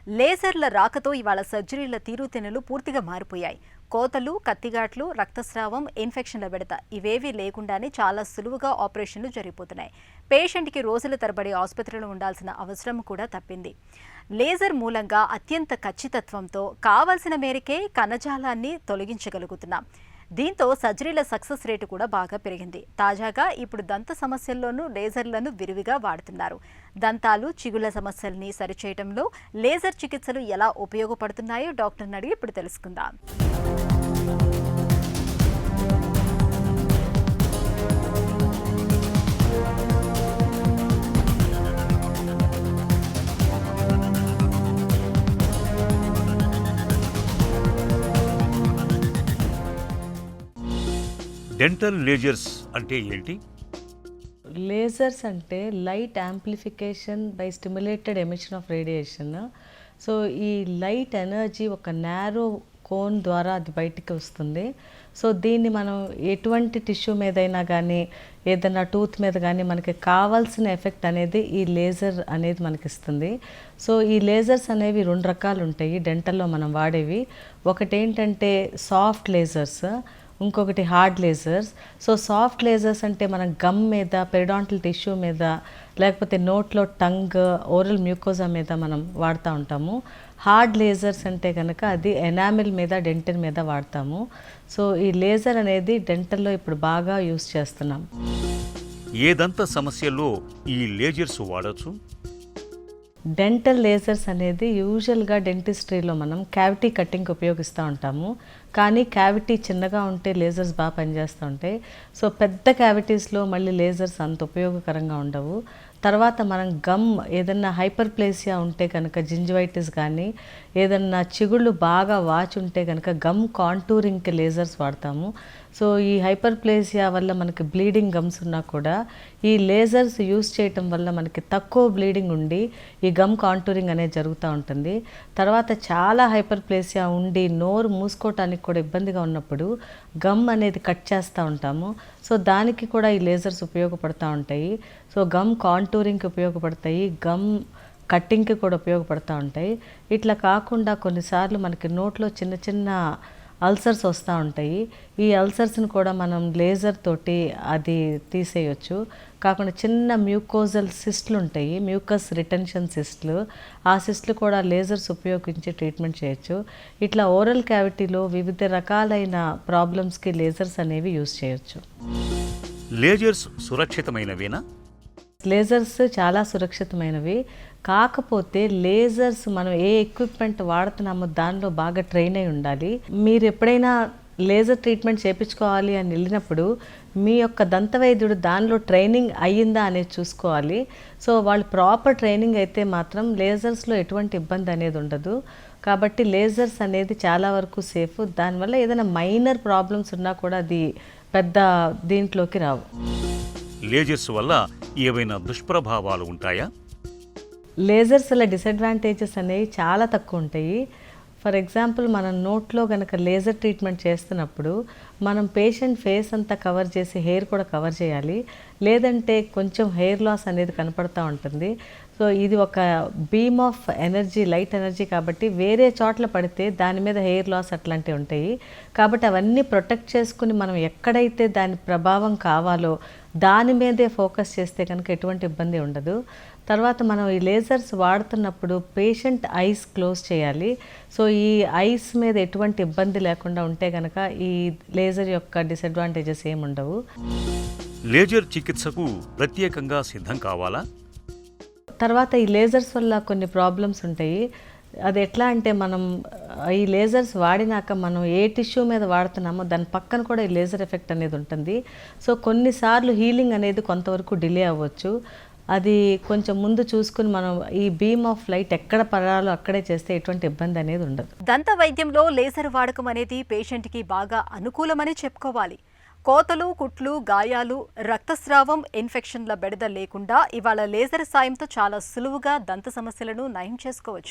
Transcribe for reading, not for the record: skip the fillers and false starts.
లేజర్ల రాకతో ఇవాళ సర్జరీల తీరుతెన్నులు పూర్తిగా మారిపోయాయి. కోతలు, కత్తిగాట్లు, రక్తస్రావం, ఇన్ఫెక్షన్ల బెడత ఇవేవీ లేకుండానే చాలా సులువుగా ఆపరేషన్లు జరిగిపోతున్నాయి. పేషెంట్కి రోజుల తరబడి ఆసుపత్రిలో ఉండాల్సిన అవసరం కూడా తప్పింది. లేజర్ మూలంగా అత్యంత ఖచ్చితత్వంతో కావాల్సిన మేరకే కణజాలాన్ని తొలగించగలుగుతున్నాం. దీంతో సర్జరీల సక్సెస్ రేటు కూడా బాగా పెరిగింది. తాజాగా ఇప్పుడు దంత సమస్యల్లోనూ లేజర్లను విరివిగా వాడుతున్నారు. దంతాలు, చిగుళ్ల సమస్యల్ని సరిచేయడంలో లేజర్ చికిత్సలు ఎలా ఉపయోగపడుతున్నాయో డాక్టర్ని అడిగి ఇప్పుడు తెలుసుకుందాం. డెంటల్ లేజర్స్ అంటే ఏంటి? లేజర్స్ అంటే light amplification by stimulated emission of radiation. So ఈ లైట్ ఎనర్జీ ఒక నారో కోన్ ద్వారా అది బయటికి వస్తుంది. సో దీన్ని మనం ఎటువంటి టిష్యూ మీదైనా కానీ ఏదైనా టూత్ మీద కానీ మనకి కావాల్సిన ఎఫెక్ట్ అనేది ఈ లేజర్ అనేది మనకి ఇస్తుంది. సో ఈ లేజర్స్ అనేవి 2 రకాలు ఉంటాయి డెంటల్లో మనం వాడేవి. ఒకటి ఏంటంటే సాఫ్ట్ లేజర్స్, ఇంకొకటి hard lasers. So soft lasers అంటే మనం గమ్ మీద, పెరిడాంటల్ టిష్యూ మీద, లేకపోతే నోట్లో టంగ్, ఓరల్ మ్యూకోజా మీద మనం వాడుతూ ఉంటాము. హార్డ్ లేజర్స్ అంటే కనుక అది ఎనామిల్ మీద, డెంటిన్ మీద వాడతాము. సో ఈ లేజర్ అనేది డెంటల్లో ఇప్పుడు బాగా యూస్ చేస్తున్నాం. ఏ దంత సమస్యల్లో ఈ లేజర్స్ వాడచ్చు? డెంటల్ లేజర్స్ అనేది యూజువల్గా డెంటిస్ట్రీలో మనం క్యావిటీ కటింగ్కి ఉపయోగిస్తూ ఉంటాము. కానీ క్యావిటీ చిన్నగా ఉంటే లేజర్స్ బాగా పనిచేస్తూ ఉంటాయి. సో పెద్ద క్యావిటీస్లో మళ్ళీ లేజర్స్ అంత ఉపయోగకరంగా ఉండవు. తర్వాత మనం గమ్ ఏదన్నా హైపర్ప్లేసియా ఉంటే కనుక, జింజివైటిస్ కానీ ఏదన్నా చిగుళ్ళు బాగా వాచి ఉంటే కనుక గమ్ కాంటూరింగ్కి లేజర్స్ వాడతాము. సో ఈ హైపర్ప్లేసియా వల్ల మనకి బ్లీడింగ్ గమ్స్ ఉన్నా కూడా ఈ లేజర్స్ యూస్ చేయటం వల్ల మనకి తక్కువ బ్లీడింగ్ ఉండి ఈ గమ్ కాంటూరింగ్ అనేది జరుగుతూ ఉంటుంది. తర్వాత చాలా హైపర్ప్లేసియా ఉండి నోరు మూసుకోవటానికి కూడా ఇబ్బందిగా ఉన్నప్పుడు గమ్ అనేది కట్ చేస్తూ ఉంటాము. సో దానికి కూడా ఈ లేజర్స్ ఉపయోగపడుతూ ఉంటాయి. సో గమ్ కాంటూరింగ్కి ఉపయోగపడతాయి, గమ్ కట్టింగ్కి కూడా ఉపయోగపడుతూ ఉంటాయి. ఇట్లా కాకుండా కొన్నిసార్లు మనకి నోట్లో చిన్న చిన్న అల్సర్స్ వస్తూ ఉంటాయి. ఈ అల్సర్స్ని కూడా మనం లేజర్ తోటి అది తీసేయచ్చు. కాకుండా చిన్న మ్యూకోజల్ సిస్ట్లు ఉంటాయి, మ్యూకస్ రిటెన్షన్ సిస్ట్లు. ఆ సిస్ట్లు కూడా లేజర్స్ ఉపయోగించి ట్రీట్మెంట్ చేయొచ్చు. ఇట్లా ఓరల్ క్యావిటీలో వివిధ రకాలైన ప్రాబ్లమ్స్కి లేజర్స్ అనేవి యూజ్ చేయొచ్చు. లేజర్స్ సురక్షితమైనవేనా? లేజర్స్ చాలా సురక్షితమైనవి. కాకపోతే లేజర్స్ మనం ఏ ఎక్విప్మెంట్ వాడుతున్నామో దానిలో బాగా ట్రైన్ అయి ఉండాలి. మీరు ఎప్పుడైనా లేజర్ ట్రీట్మెంట్ చేయించుకోవాలి అని వెళ్ళినప్పుడు మీ యొక్క దంతవైద్యుడు దానిలో ట్రైనింగ్ అయ్యిందా అనేది చూసుకోవాలి. సో వాళ్ళు ప్రాపర్ ట్రైనింగ్ అయితే మాత్రం లేజర్స్లో ఎటువంటి ఇబ్బంది అనేది ఉండదు. కాబట్టి లేజర్స్ అనేది చాలా వరకు సేఫ్. దానివల్ల ఏదైనా మైనర్ ప్రాబ్లమ్స్ ఉన్నా కూడా అది పెద్ద దీంట్లోకి రావు. లేజర్స్ వల్ల ఏవైనా దుష్ప్రభావాలు ఉంటాయా? లేజర్స్ వల్ల డిసడ్వాంటేజెస్ అనేవి చాలా తక్కువ ఉంటాయి. ఫర్ ఎగ్జాంపుల్ మనం నోట్లో కనుక లేజర్ ట్రీట్మెంట్ చేస్తున్నప్పుడు మనం పేషెంట్ ఫేస్ అంతా కవర్ చేసి హెయిర్ కూడా కవర్ చేయాలి. లేదంటే కొంచెం హెయిర్ లాస్ అనేది కనపడుతూ ఉంటుంది. సో ఇది ఒక beam of energy, light energy కాబట్టి వేరే చోట్ల పడితే దాని మీద హెయిర్ లాస్ అట్లాంటివి ఉంటాయి. కాబట్టి అవన్నీ ప్రొటెక్ట్ చేసుకుని మనం ఎక్కడైతే దాని ప్రభావం కావాలో దాని మీదే ఫోకస్ చేస్తే కనుక ఎటువంటి ఇబ్బంది ఉండదు. తర్వాత మనం ఈ లేజర్స్ వాడుతున్నప్పుడు పేషెంట్ ఐస్ క్లోజ్ చేయాలి. సో ఈ ఐస్ మీద ఎటువంటి ఇబ్బంది లేకుండా ఉంటే కనుక ఈ లేజర్ యొక్క డిసడ్వాంటేజెస్ ఏముండవు. లేజర్ చికిత్సకు ప్రత్యేకంగా సిద్ధం కావాలా? తర్వాత ఈ లేజర్స్ వల్ల కొన్ని ప్రాబ్లమ్స్ ఉంటాయి. అది ఎట్లా అంటే మనం ఈ లేజర్స్ వాడినాక మనం ఏ టిష్యూ మీద వాడుతున్నామో దాని పక్కన కూడా ఈ లేజర్ ఎఫెక్ట్ అనేది ఉంటుంది. సో కొన్నిసార్లు హీలింగ్ అనేది కొంతవరకు డిలే అవ్వచ్చు. అది కొంచెం ముందు చూసుకుని మనం ఈ బీమ్ ఆఫ్ లైట్ ఎక్కడ పడాలో అక్కడే చేస్తే ఎటువంటి ఇబ్బంది అనేది ఉండదు. దంత వైద్యంలో లేజర్ వాడకం అనేది పేషెంట్కి బాగా అనుకూలమని చెప్పుకోవాలి. కోతలు, కుట్లు, గాయాలు, రక్తస్రావం, ఇన్ఫెక్షన్ల బెడద లేకుండా ఇవాళ లేజర్ సాయంతో చాలా సులువుగా దంత సమస్యలను నయం చేసుకోవచ్చు.